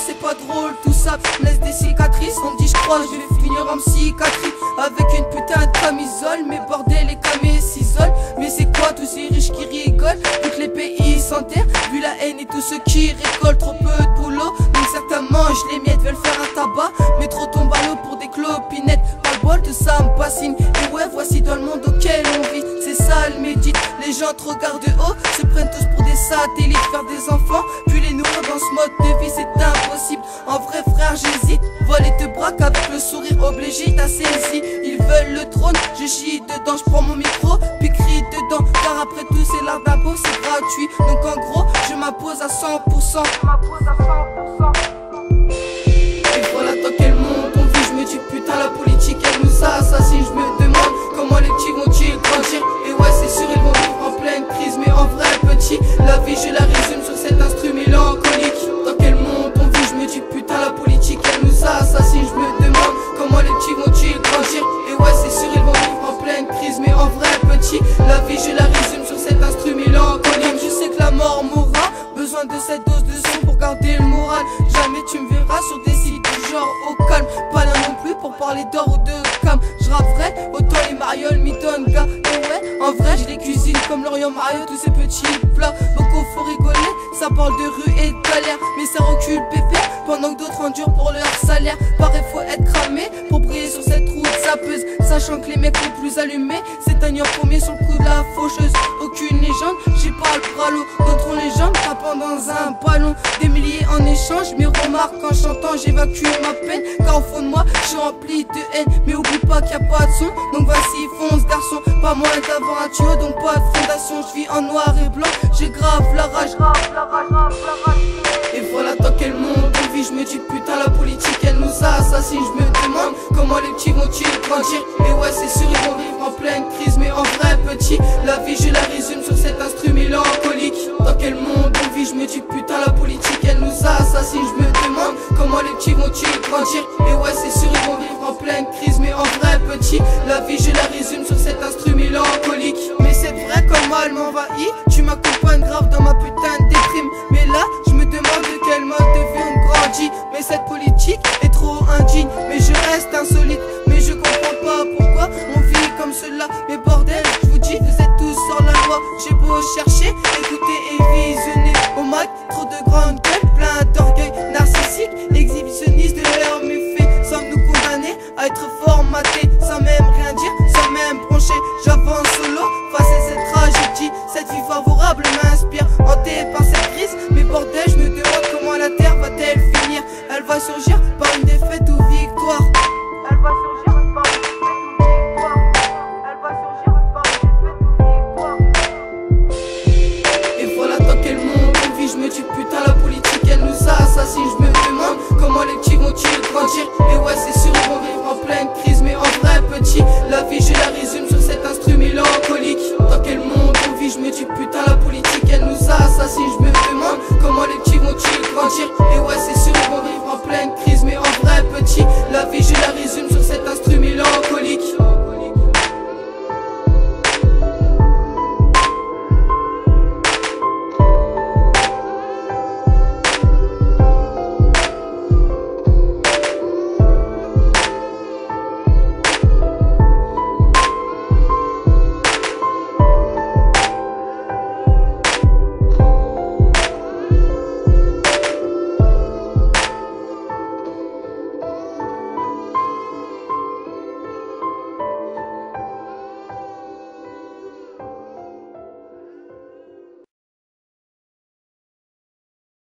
c'est pas drôle, tout ça me laisse des cicatrices. On me dit je crois je vais finir en psychiatrie avec une putain de camisole. Mais bordel les camés s'isolent. Mais c'est quoi tous ces riches qui rigolent? Vu que les pays s'enterrent, vu la haine et tous ceux qui récoltent trop peu de boulot. Donc certains mangent les miettes, veulent faire un tabac, mais trop tombent à l'eau pour des clopinettes. Pas le bol, tout ça me fascine. Et ouais, voici dans le monde auquel on vit, c'est ça le médite. Les gens te regardent de haut, se prennent tous pour des satellites, faire des enfants, puis les nourrir dans ce mode de vie, c'est impossible. En vrai frère j'hésite, vol et te braque avec le sourire obligé, t'as saisi. Ils veulent le trône, je chie dedans, je prends mon micro, puis crie dedans. Car après tout c'est l'art d'impôt, c'est gratuit. Donc en gros, je m'impose à 100%. Et voilà dans quel monde on vit, je me dis putain la politique elle nous assassine. Je me demande comment les petits vont-ils grandir. Et ouais c'est sûr ils vont vivre en pleine crise. Mais en vrai petit, la vie je la résume sur cet instrument mélancolique. Dans quel monde on vit, je me dis putain la politique elle nous assassine. Je me demande comment les petits vont-ils grandir. Et ouais c'est sûr ils vont vivre en pleine crise. Mais en vrai petit, la vie je la résume sur cet instrument mélancolique. Je sais que la mort mourra, besoin de cette dose de son pour garder le moral. Jamais tu me verras sur des sites du genre au calme. Pas là non plus pour parler d'or ou de cam. Je rappe vrai, autant les marioles m'y donnent gars. Et ouais, en vrai je les cuisine comme Lorient Mario, tous ces petits plats. Beaucoup faut rigoler, ça parle de rue et de galère. Mais ça recule pépère, pendant que d'autres endurent pour leur salaire. Pareil faut être cramé pour briller sur cette route sapeuse. Sachant que les mecs les plus allumés s'éteignent en premier sur le coup de la faucheuse. Aucune légende, j'ai pas le bras lourd. D'autres ont les jambes tapant dans un ballon. Des milliers en échange, mes remarques en chantant j'évacue ma peine. Car au fond de moi, je suis rempli de haine. Mais oublie pas qu'il y a pas de son, donc vas-y fonce garçon. Pas moyen d'avoir un tuyau, donc pas de fondation. Je vis en noir et blanc, j'ai grave la rage. Et voilà dans quel monde on vit, je me dis putain la politique elle nous assassine. Je me demande comment les petits vont-ils grandir. Et ouais c'est sûr ils vont vivre en pleine crise. Mais en vrai petit, la vie je la résume sur cet instrument mélancolique. Dans quel monde on vit, je me dis putain la politique elle nous assassine. Je me demande comment les petits vont-ils grandir. Et ouais c'est sûr ils vont vivre en pleine crise. Mais en vrai petit, la vie je la résume sur cet instrument mélancolique. Mais c'est vrai comme mal m'envahit, tu m'accompagnes grave dans ma putain de déprime. Mais là je me demande de quel mode de vie on grandit. Mais cette politique est trop indigne, mais je reste insolite. Mais je comprends pas pourquoi on vit comme cela. Mais bordel, je vous dis, vous êtes tous sur la loi. J'ai beau chercher, écouter et visionner. Au mic, trop de grandes gueules, plein d'orgueil narcissique, exhibitionniste de leurs méfaits. Sommes-nous condamnés à être formatés, sans même rien dire, sans même broncher. J'avance solo face à cette tragédie. Cette vie favorable m'inspire, hanté par cette crise. Mais bordel, je me demande comment la terre va-t-elle finir. Elle va surgir par une défaite ou victoire. Elle va surgir par une défaite ou victoire. Elle va surgir par une défaite ou victoire. Et voilà dans quel monde on vit, je me dis putain la politique elle nous assassine. Je me demande comment les petits vont-ils grandir. Et ouais c'est